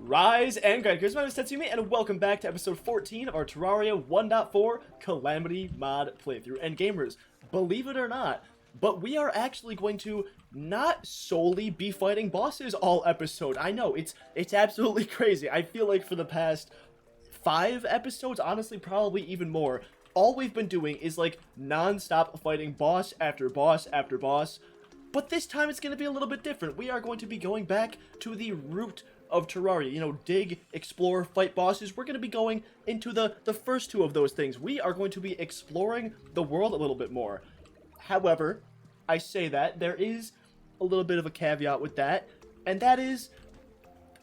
Rise and grind. My name is Tetsyumi, and welcome back to episode 14 of our Terraria 1.4 Calamity mod playthrough. And gamers, believe it or not, but we are actually going to not solely be fighting bosses all episode. I know, it's absolutely crazy. I feel like for the past 5 episodes, honestly, probably even more, all we've been doing is like non-stop fighting boss after boss after boss. But this time it's going to be a little bit different. We are going to be going back to the root of Terraria, you know, dig, explore, fight bosses. We're going to be going into the first two of those things. We are going to be exploring the world a little bit more. However, I say that, there is a little bit of a caveat with that, and that is,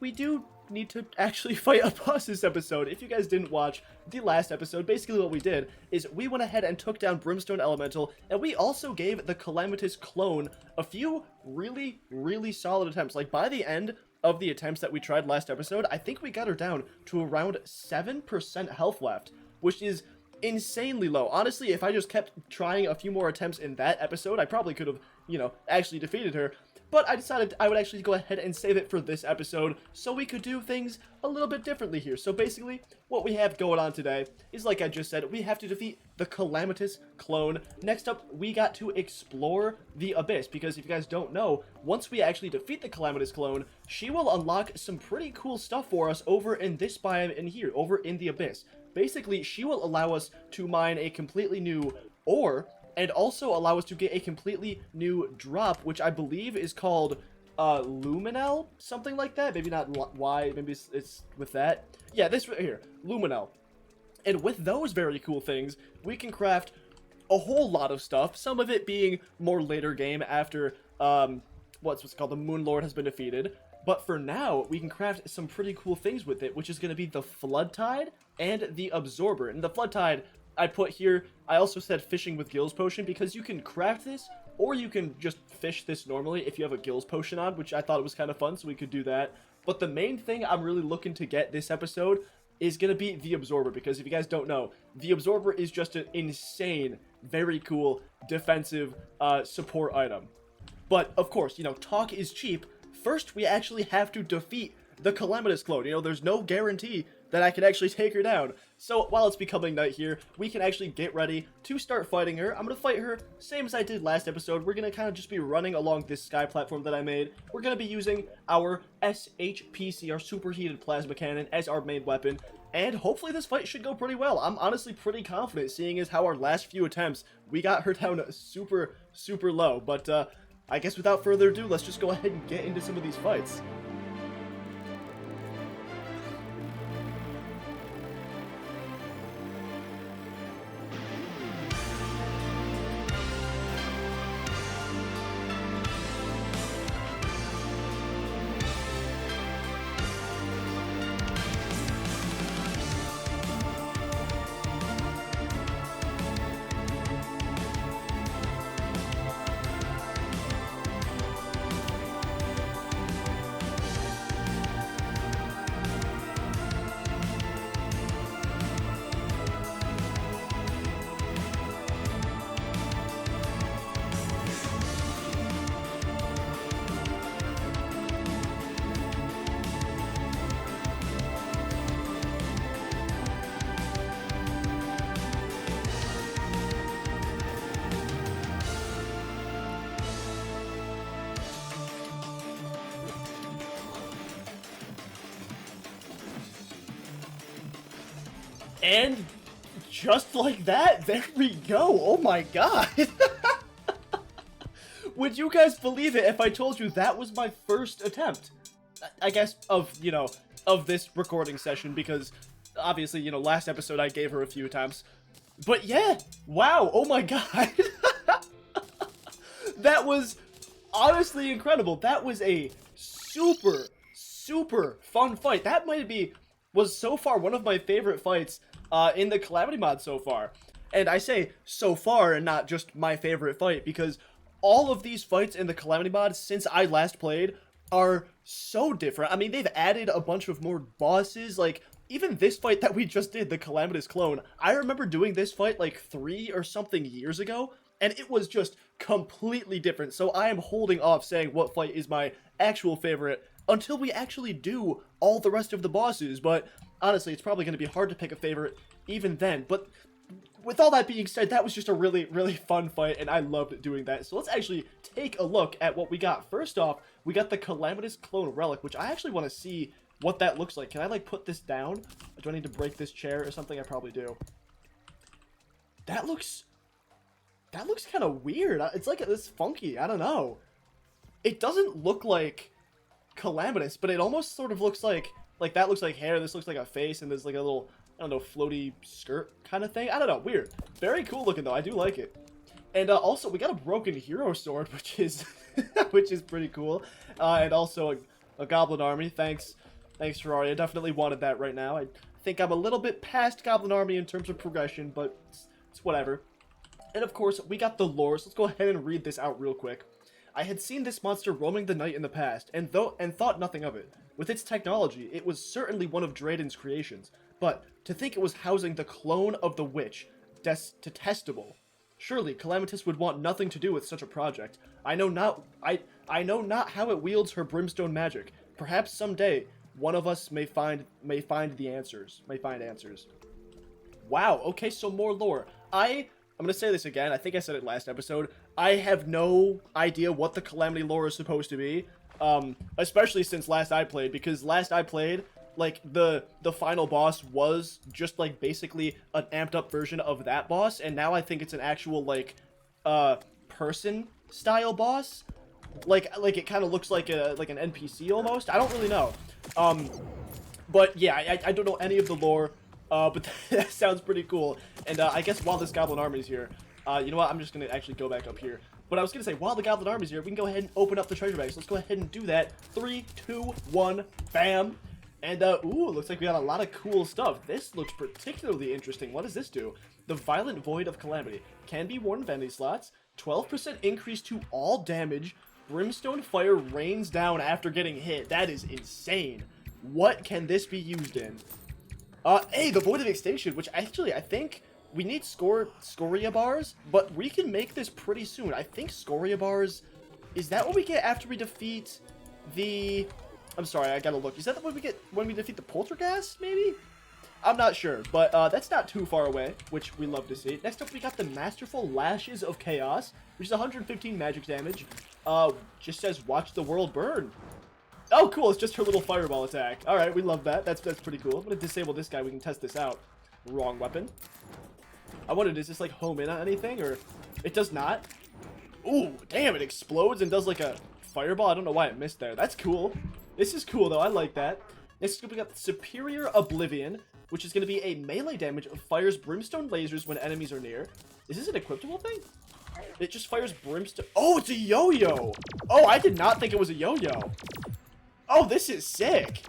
we do need to actually fight a boss this episode. If you guys didn't watch the last episode, basically what we did is we went ahead and took down Brimstone Elemental, and we also gave the Calamitas Clone a few really solid attempts. Like, by the end of the attempts that we tried last episode, I think we got her down to around 7% health left, which is insanely low. Honestly, if I just kept trying a few more attempts in that episode, I probably could have, you know, actually defeated her. But I decided I would actually go ahead and save it for this episode so we could do things a little bit differently here. So basically, what we have going on today is, like I just said, we have to defeat the Calamitas Clone. Next up, we got to explore the Abyss, because if you guys don't know, once we actually defeat the Calamitas Clone, she will unlock some pretty cool stuff for us over in this biome in here, over in the Abyss. Basically, she will allow us to mine a completely new ore, and also allow us to get a completely new drop, which I believe is called Luminel, something like that. Maybe not Y, maybe it's with that. Yeah, this right here, Luminel. And with those very cool things, we can craft a whole lot of stuff, some of it being more later game after, what's called the Moon Lord has been defeated. But for now, we can craft some pretty cool things with it, which is going to be the Flood Tide and the Absorber. And the Flood Tide, I put here, I also said fishing with Gills Potion, because you can craft this, or you can just fish this normally if you have a Gills Potion on, which I thought was kind of fun, so we could do that. But the main thing I'm really looking to get this episode is going to be the Absorber, because if you guys don't know, the Absorber is just an insane, very cool, defensive support item. But, of course, you know, talk is cheap. First, we actually have to defeat the Calamitas Clone. You know, there's no guarantee that I can actually take her down. So while it's becoming night here, we can actually get ready to start fighting her. I'm going to fight her same as I did last episode. We're going to kind of just be running along this sky platform that I made. We're going to be using our SHPC, our superheated plasma cannon, as our main weapon. And hopefully this fight should go pretty well. I'm honestly pretty confident, seeing as how our last few attempts, we got her down super low. But I guess without further ado, let's just go ahead and get into some of these fights. And just like that, there we go. Oh my god. Would you guys believe it if I told you that was my first attempt? I guess of, you know, of this recording session, because obviously, you know, last episode I gave her a few attempts. But yeah, wow, oh my god. That was honestly incredible. That was a super fun fight. That was so far one of my favorite fights in the Calamity mod so far. And I say so far and not just my favorite fight, because all of these fights in the Calamity mod since I last played are so different. I mean, they've added a bunch of more bosses. Like, even this fight that we just did, the Calamitas Clone, I remember doing this fight like 3 or something years ago, and it was just completely different. So I am holding off saying what fight is my actual favorite until we actually do all the rest of the bosses. But honestly, it's probably going to be hard to pick a favorite even then. But with all that being said, that was just a really, really fun fight, and I loved doing that. So let's actually take a look at what we got. First off, we got the Calamitas Clone Relic, which I actually want to see what that looks like. Can I, like, put this down? Or do I need to break this chair or something? I probably do. That looks kind of weird. It's like this funky. I don't know. It doesn't look like Calamitas, but it almost sort of looks like that looks like hair. This looks like a face, and there's like a little, I don't know, floaty skirt kind of thing. I don't know. Weird. Very cool looking, though. I do like it. And also, we got a broken hero sword, which is which is pretty cool. And also a goblin army. Thanks, Terraria. Definitely wanted that right now. I think I'm a little bit past goblin army in terms of progression, but it's whatever. And of course, we got the lore, so let's go ahead and read this out real quick. I had seen this monster roaming the night in the past, and thought nothing of it. With its technology, it was certainly one of Drayden's creations, but to think it was housing the clone of the witch, detestable. Surely, Calamitas would want nothing to do with such a project. I know not how it wields her brimstone magic. Perhaps someday, one of us may find answers. Wow, okay, so more lore. I'm gonna say this again, I think I said it last episode. I have no idea what the Calamity lore is supposed to be. Especially since last I played, because last I played, like, the final boss was just, like, basically an amped up version of that boss, and now I think it's an actual, like, person-style boss. Like it kind of looks like an NPC almost. I don't really know. But yeah, I don't know any of the lore. But that sounds pretty cool. And I guess while this goblin army's here, you know what? I'm just gonna actually go back up here. But I was gonna say, while the goblin army's here, we can go ahead and open up the treasure bags. Let's go ahead and do that. 3, 2, 1, bam. And ooh, looks like we got a lot of cool stuff. This looks particularly interesting. What does this do? The Violent Void of Calamity can be worn in vending slots. 12% increase to all damage. Brimstone fire rains down after getting hit. That is insane. What can this be used in? Hey, the Void of Extinction, which actually, I think we need Scoria bars, but we can make this pretty soon. I think Scoria bars, is that what we get after we defeat the... I'm sorry, I gotta look. Is that what we get when we defeat the Poltergeist, maybe? I'm not sure, but that's not too far away, which we love to see. Next up, we got the Masterful Lashes of Chaos, which is 115 magic damage. Just says, watch the world burn. Oh, cool. It's just her little fireball attack. All right, we love that. That's pretty cool. I'm going to disable this guy. We can test this out. Wrong weapon. I wondered, does this, like, home in on anything, or... It does not. Ooh, damn, it explodes and does, like, a fireball. I don't know why it missed there. That's cool. This is cool, though. I like that. Next up, we got Superior Oblivion, which is going to be a melee damage of fires brimstone lasers when enemies are near. Is this an equipable thing? It just fires brimstone... Oh, it's a yo-yo! Oh, I did not think it was a yo-yo. Oh, this is sick.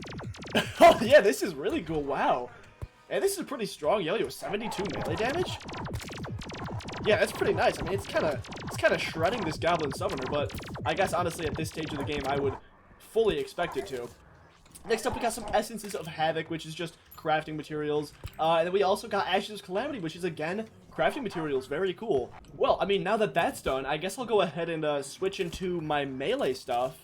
Oh, yeah, this is really cool. Wow. And this is pretty strong yo-yo. 72 melee damage? Yeah, that's pretty nice. I mean, it's kind of shredding this goblin summoner, but I guess, honestly, at this stage of the game, I would fully expect it to. Next up, we got some Essences of Havoc, which is just crafting materials. And then we also got Ashes of Calamity, which is, again, crafting materials. Very cool. Well, I mean, now that that's done, I guess I'll go ahead and switch into my melee stuff.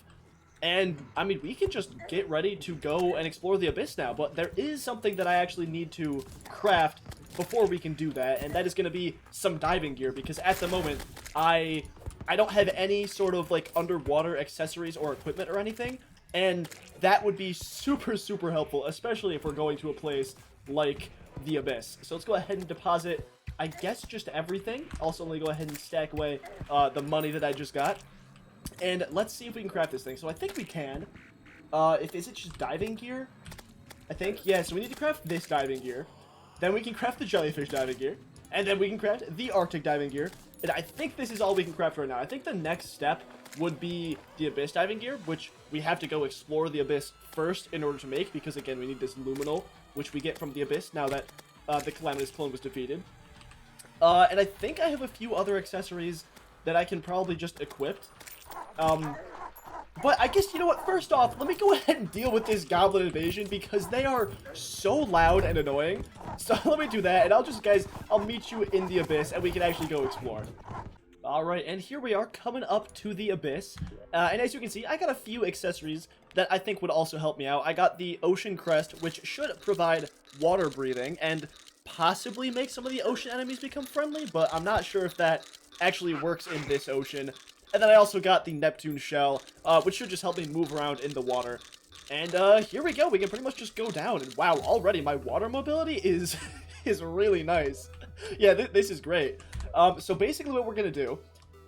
And, I mean, we can just get ready to go and explore the Abyss now, but there is something that I actually need to craft before we can do that, and that is going to be some diving gear, because at the moment, I don't have any sort of, like, underwater accessories or equipment or anything, and that would be super, super helpful, especially if we're going to a place like the Abyss. So let's go ahead and deposit, I guess, just everything. Also, let me go ahead and stack away the money that I just got. And let's see if we can craft this thing. So I think we can. Is it just diving gear? I think. Yeah, so we need to craft this diving gear. Then we can craft the jellyfish diving gear. And then we can craft the Arctic diving gear. And I think this is all we can craft right now. I think the next step would be the Abyss diving gear, which we have to go explore the Abyss first in order to make, because again, we need this luminol, which we get from the Abyss now that the Calamitas Clone was defeated. And I think I have a few other accessories that I can probably just equip. But I guess, you know what, first off, let me go ahead and deal with this goblin invasion, because they are so loud and annoying. So let me do that, and I'll meet you in the Abyss, and we can actually go explore. Alright, and here we are coming up to the Abyss, and as you can see, I got a few accessories that I think would also help me out. I got the Ocean Crest, which should provide water breathing and possibly make some of the ocean enemies become friendly, but I'm not sure if that actually works in this ocean. And then I also got the Neptune Shell, which should just help me move around in the water. And here we go. We can pretty much just go down. And wow, already my water mobility is is really nice. Yeah, this is great. So basically what we're going to do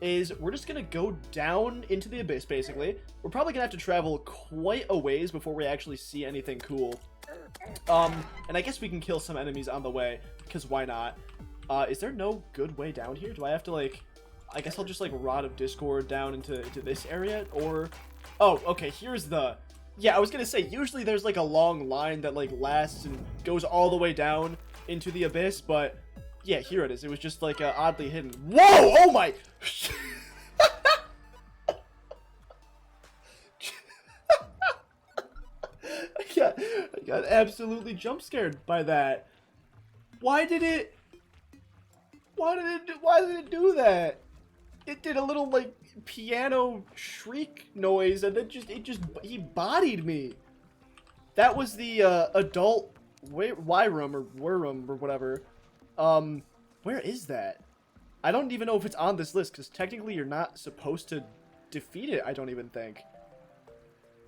is we're just going to go down into the abyss, basically. We're probably going to have to travel quite a ways before we actually see anything cool. And I guess we can kill some enemies on the way, because why not? Is there no good way down here? Do I have to, like... I guess I'll just, like, Rod of Discord down into this area, or... Oh, okay, here's the... Yeah, I was gonna say, usually there's, like, a long line that, like, lasts and goes all the way down into the abyss, but... Yeah, here it is. It was just, like, oddly hidden. Whoa! Oh, my... I got absolutely jump scared by that. Why did it do that? It did a little, like, piano shriek noise, and then he bodied me. That was the adult Y room or Wur-room or whatever. Where is that? I don't even know if it's on this list, because technically you're not supposed to defeat it, I don't even think.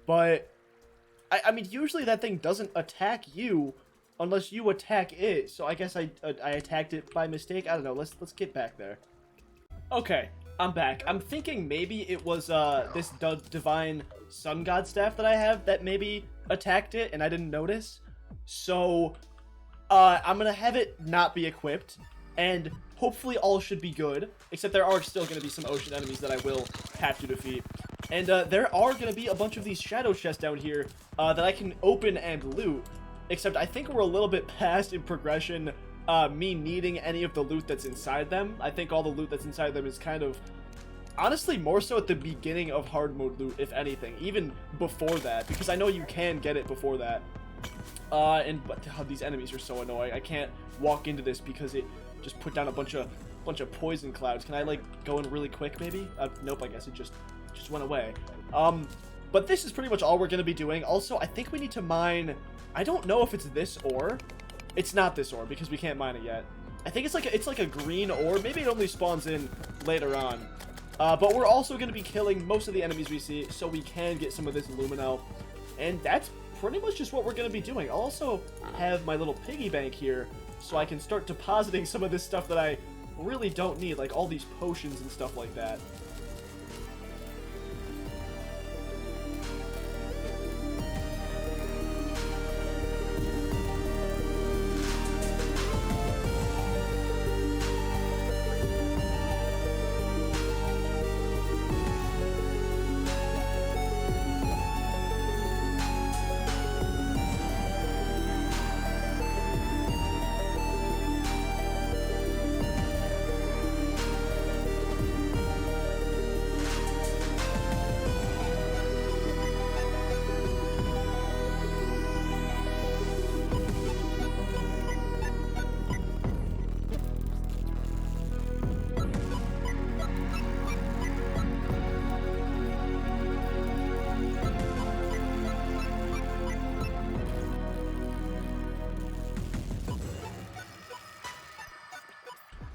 But I mean, usually that thing doesn't attack you unless you attack it. So I guess I attacked it by mistake. I don't know. Let's get back there. Okay, I'm back. I'm thinking maybe it was this divine sun god staff that I have that maybe attacked it and I didn't notice. So I'm gonna have it not be equipped, and hopefully all should be good. Except there are still gonna be some ocean enemies that I will have to defeat. And there are going to be a bunch of these shadow chests down here that I can open and loot. Except I think we're a little bit past in progression me needing any of the loot that's inside them. I think all the loot that's inside them is kind of, honestly, more so at the beginning of hard mode loot, if anything. Even before that, because I know you can get it before that. But these enemies are so annoying. I can't walk into this because it just put down a bunch of poison clouds. Can I, like, go in really quick, maybe? Nope, I guess it just went away. But this is pretty much all we're going to be doing. Also, I think we need to mine... I don't know if it's this ore. It's not this ore, because we can't mine it yet. I think it's like a green ore. Maybe it only spawns in later on. But we're also going to be killing most of the enemies we see, so we can get some of this luminel. And that's pretty much just what we're going to be doing. I'll also have my little piggy bank here, so I can start depositing some of this stuff that I really don't need, like all these potions and stuff like that.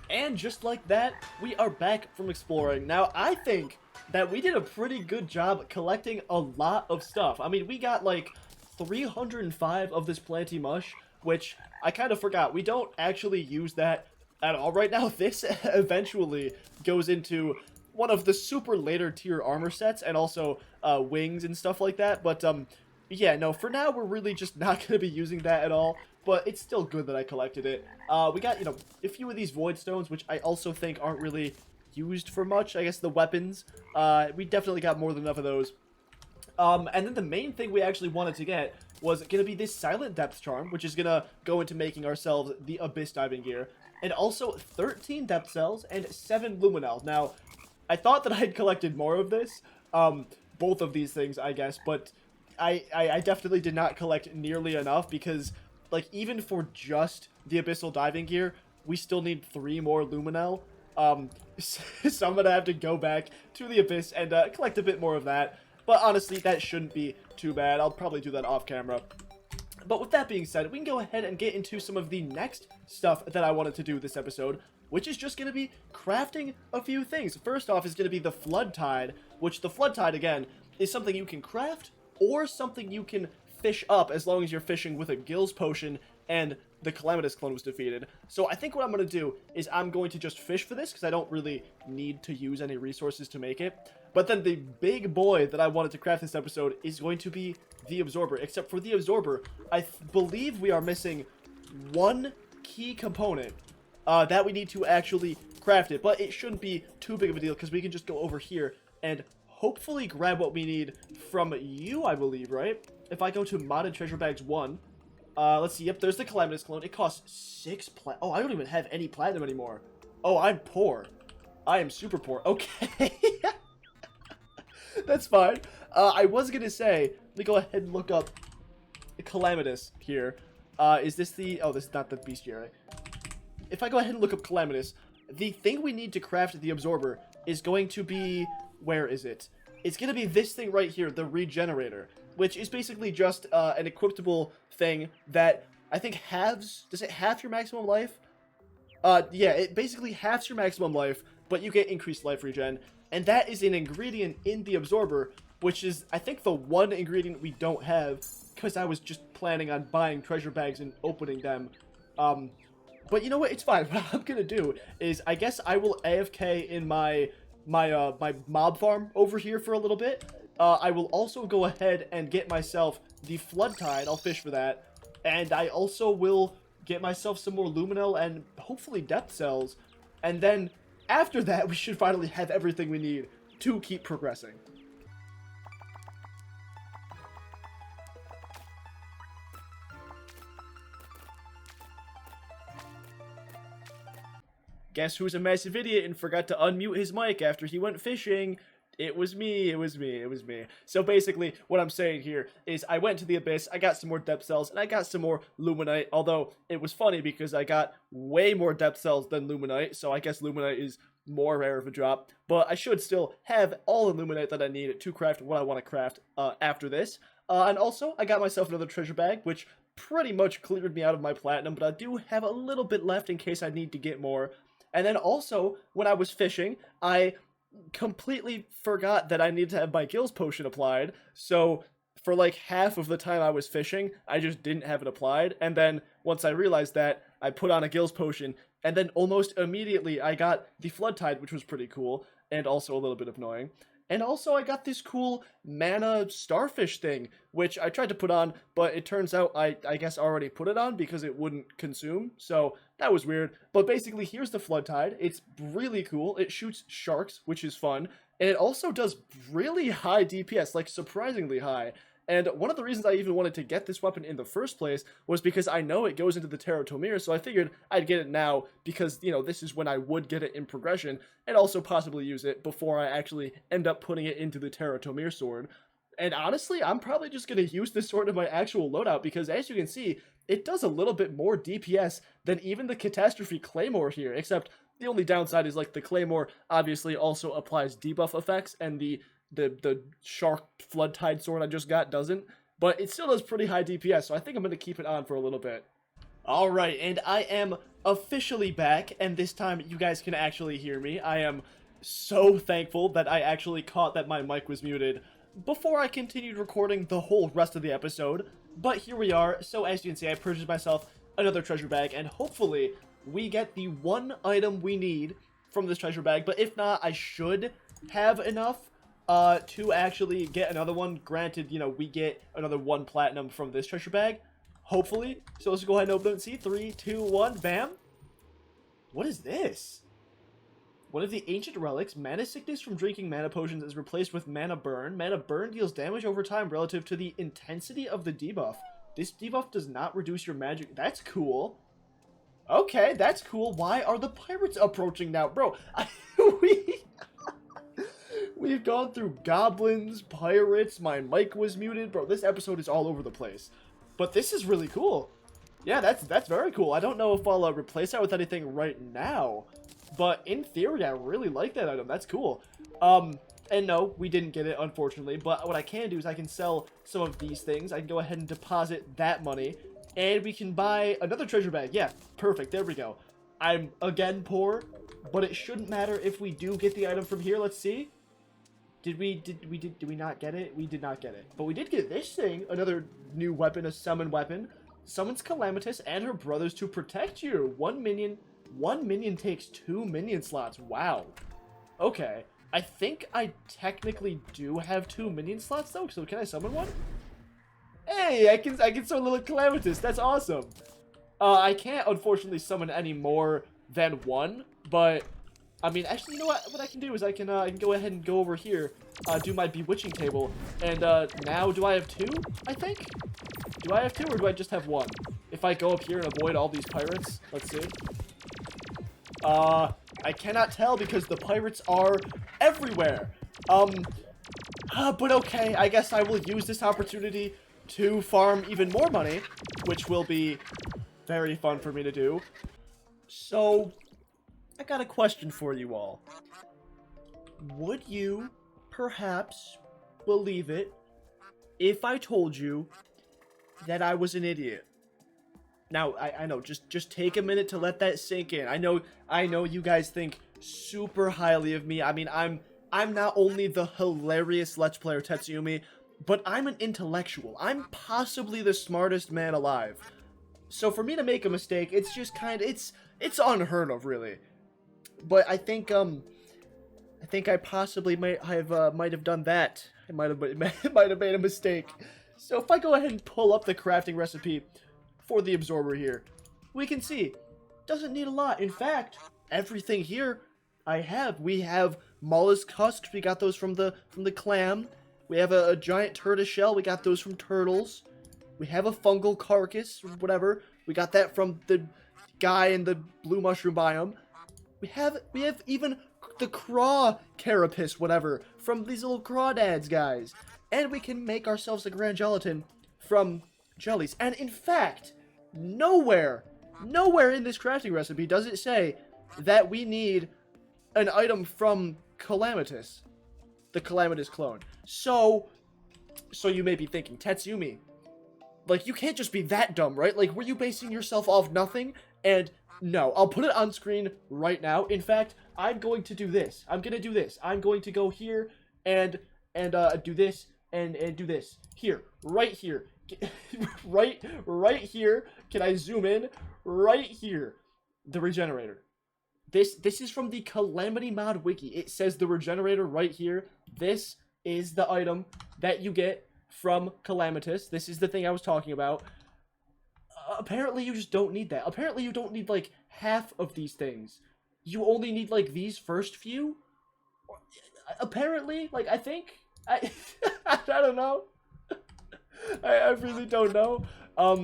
And just like that, we are back from exploring. Now, I think that we did a pretty good job collecting a lot of stuff. I mean, we got like 305 of this planty mush, which I kind of forgot. We don't actually use that at all right now. This eventually goes into one of the super later tier armor sets, and also wings and stuff like that. But yeah, no, for now we're really just not going to be using that at all. But it's still good that I collected it. We got, you know, a few of these void stones, which I also think aren't really used for much. I guess the weapons, we definitely got more than enough of those. And then the main thing we actually wanted to get was going to be this silent depth charm, which is going to go into making ourselves the abyss diving gear. And also 13 depth cells and 7 luminel. Now, I thought that I had collected more of this, both of these things, I guess, but I definitely did not collect nearly enough, because like, even for just the abyssal diving gear, we still need 3 more luminel. So I'm gonna have to go back to the abyss and collect a bit more of that. But honestly, that shouldn't be too bad. I'll probably do that off camera. But with that being said, we can go ahead and get into some of the next stuff that I wanted to do this episode, which is just going to be crafting a few things. First off is going to be the Flood Tide, which the Flood Tide, again, is something you can craft or something you can fish up as long as you're fishing with a Gills Potion and the Calamitas Clone was defeated. So I think what I'm going to do is I'm going to just fish for this because I don't really need to use any resources to make it. But then the big boy that I wanted to craft this episode is going to be the Absorber. Except for the Absorber, I believe we are missing one key component that we need to actually craft it. But it shouldn't be too big of a deal because we can just go over here and hopefully grab what we need from you, I believe, right? If I go to Modded Treasure Bags 1, let's see, yep, there's the Calamitas Clone. It costs 6 platinum. Oh, I don't even have any platinum anymore. Oh, I'm poor. I am super poor. Okay. That's fine. I was gonna say, let me go ahead and look up Calamitas here. Is this the... Oh, this is not the bestiary. If I go ahead and look up Calamitas, the thing we need to craft the Absorber is going to be... Where is it? It's going to be this thing right here, the Regenerator, which is basically just an equipable thing that I think halves... Does it half your maximum life? Yeah, it basically halves your maximum life, but you get increased life regen. And that is an ingredient in the Absorber, which is, I think, the one ingredient we don't have, because I was just planning on buying treasure bags and opening them. But you know what? It's fine. What I'm going to do is, I guess I will AFK in my mob farm over here for a little bit. I will also go ahead and get myself the Flood Tide. I'll fish for that. And I also will get myself some more Luminel and hopefully Depth Cells. And then after that, we should finally have everything we need to keep progressing. Guess who's a massive idiot and forgot to unmute his mic after he went fishing? It was me, it was me, it was me. So basically, what I'm saying here is I went to the Abyss, I got some more Depth Cells, and I got some more Luminite, although it was funny because I got way more Depth Cells than Luminite, so I guess Luminite is more rare of a drop, but I should still have all the Luminite that I need to craft what I want to craft after this. And also, I got myself another treasure bag, which pretty much cleared me out of my platinum, but I do have a little bit left in case I need to get more. And then also, when I was fishing, I completely forgot that I needed to have my Gills Potion applied, so for like half of the time I was fishing, I just didn't have it applied, and then once I realized that, I put on a Gills Potion, and then almost immediately I got the Flood Tide, which was pretty cool, and also a little bit annoying. And also I got this cool mana starfish thing, which I tried to put on, but it turns out I guess already put it on because it wouldn't consume, so that was weird. But basically, here's the Flood Tide. It's really cool. It shoots sharks, which is fun, and it also does really high DPS, like surprisingly high. And one of the reasons I even wanted to get this weapon in the first place was because I know it goes into the Terraria, so I figured I'd get it now because, you know, this is when I would get it in progression, and also possibly use it before I actually end up putting it into the Terraria sword. And honestly, I'm probably just going to use this sword in my actual loadout because, as you can see, it does a little bit more DPS than even the Catastrophe Claymore here, except the only downside is, like, the Claymore obviously also applies debuff effects, and the Shark Flood Tide sword I just got doesn't, but it still does pretty high DPS, so I think I'm going to keep it on for a little bit. Alright, and I am officially back, and this time you guys can actually hear me. I am so thankful that I actually caught that my mic was muted before I continued recording the whole rest of the episode, but here we are. So as you can see, I purchased myself another treasure bag, and hopefully we get the one item we need from this treasure bag, but if not, I should have enough to actually get another one. Granted, you know, we get another 1 platinum from this treasure bag, hopefully. So let's go ahead and open it and see. 3, 2, 1, bam. What is this? One of the ancient relics, mana sickness from drinking mana potions is replaced with mana burn. Mana burn deals damage over time relative to the intensity of the debuff. This debuff does not reduce your magic. That's cool. Okay, that's cool. Why are the pirates approaching now? Bro, we've gone through goblins, pirates, my mic was muted. Bro, this episode is all over the place. But this is really cool. Yeah, that's very cool. I don't know if I'll replace that with anything right now. But in theory, I really like that item. That's cool. And And no, we didn't get it, unfortunately. But what I can do is I can sell some of these things. I can go ahead and deposit that money. And we can buy another treasure bag. Yeah, perfect. There we go. I'm, again, poor. But it shouldn't matter if we do get the item from here. Let's see. Did we not get it? We did not get it. But we did get this thing. Another new weapon, a summon weapon. Summons Calamitas and her brothers to protect you. One minion takes 2 minion slots. Wow. Okay. I think I technically do have 2 minion slots though. So can I summon one? Hey, I can summon little Calamitas. That's awesome. I can't unfortunately summon any more than 1, but I mean, actually, you know what? What I can do is I can go ahead and go over here, do my bewitching table, and now do I have 2? I think. Do I have 2 or do I just have 1? If I go up here and avoid all these pirates, let's see. I cannot tell because the pirates are everywhere. But okay, I guess I will use this opportunity to farm even more money, which will be very fun for me to do. So, I got a question for you all. Would you perhaps believe it if I told you that I was an idiot? Now, I know, just take a minute to let that sink in. I know you guys think super highly of me. I mean, I'm not only the hilarious Let's Player Tetsyumi, but I'm an intellectual. I'm possibly the smartest man alive. So for me to make a mistake, it's just it's unheard of, really. But I think I possibly might have done that. I might have made a mistake. So if I go ahead and pull up the crafting recipe for the absorber here, we can see doesn't need a lot. In fact, everything here we have mollusk husks. We got those from the clam. We have a giant tortoise shell. We got those from turtles. We have a fungal carcass, whatever. We got that from the guy in the blue mushroom biome. We have even the craw carapace, whatever, from these little crawdads guys. And we can make ourselves a grand gelatin from jellies. And in fact, nowhere in this crafting recipe does it say that we need an item from Calamitas, the Calamitas Clone. So you may be thinking, Tetsyumi, like, you can't just be that dumb, right? Like, were you basing yourself off nothing? And no, I'll put it on screen right now. In fact, I'm going to do this. I'm going to do this. I'm going to go here and do this and do this. Here, right here. right here. Can I zoom in? Right here. The regenerator. This is from the Calamity mod wiki. It says the regenerator right here. This is the item that you get from Calamitas. This is the thing I was talking about. Apparently you just don't need that. Apparently you don't need like half of these things. You only need like these first few. Apparently, like, I think I don't know. I really don't know. I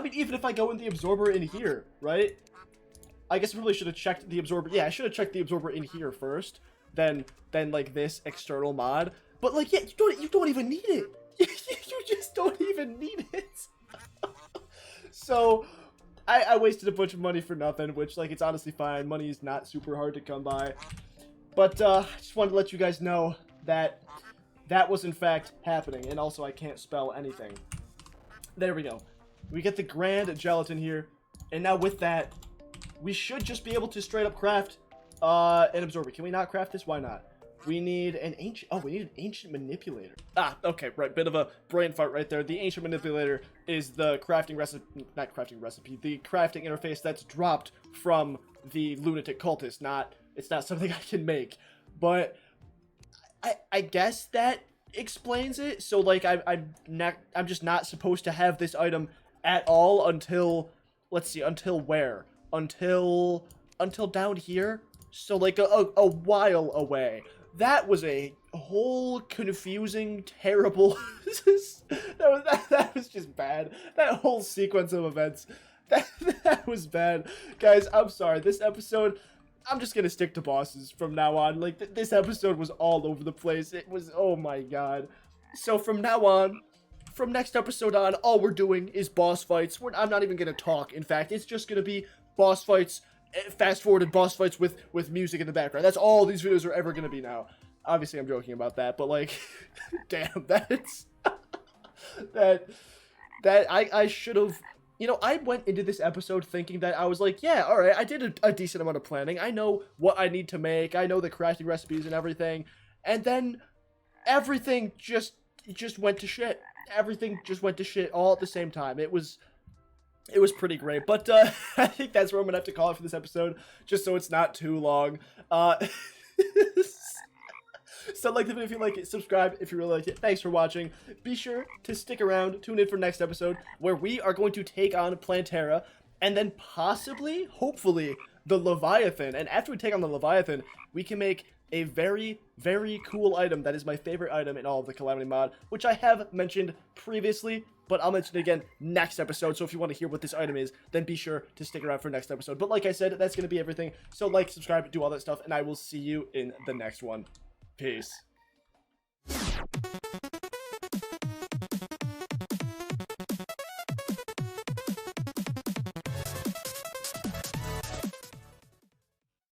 mean, even if I go in the absorber in here, right? I guess I probably should have checked the absorber. Yeah, I should have checked the absorber in here first, then like this external mod. But like, yeah, you don't even need it. You just don't even need it. So I wasted a bunch of money for nothing, which, like, it's honestly fine. Money is not super hard to come by. But I just wanted to let you guys know that that was in fact happening. And also, I can't spell anything. There we go. We get the grand gelatin here. And now with that, we should just be able to straight up craft an absorber. Can we not craft this? Why not? We need an ancient... Oh, we need an ancient manipulator. Ah, okay, right. Bit of a brain fart right there. The ancient manipulator is the crafting recipe... Not crafting recipe. The crafting interface that's dropped from the lunatic cultist. It's not something I can make. But I guess that explains it. So, like, I'm just not supposed to have this item at all until... Let's see, until where? Until down here? So, like, a while away. That was a whole confusing, terrible... that was just bad. That whole sequence of events, that was bad. Guys, I'm sorry. This episode, I'm just gonna stick to bosses from now on. Like, this episode was all over the place. It was, oh my god. So from now on, from next episode on, all we're doing is boss fights. I'm not even gonna talk. In fact, it's just gonna be boss fights, fast-forwarded boss fights with music in the background. That's all these videos are ever gonna be now. Obviously, I'm joking about that, but like, damn, that's that I should have. You know, I went into this episode thinking that I was like, yeah, all right, I did a decent amount of planning. I know what I need to make. I know the crafting recipes and everything. And then everything just went to shit. Everything just went to shit all at the same time. It was pretty great. But I think that's where I'm gonna have to call it for this episode, just so it's not too long. So like the video if you like it, subscribe if you really like it. Thanks for watching. Be sure to stick around, tune in for next episode, where we are going to take on Plantera, and then possibly, hopefully, the Leviathan. And after we take on the Leviathan, we can make a very, very cool item that is my favorite item in all of the Calamity mod, which I have mentioned previously, but I'll mention it again next episode. So if you want to hear what this item is, then be sure to stick around for next episode. But like I said, that's going to be everything. So like, subscribe, do all that stuff, and I will see you in the next one. Peace.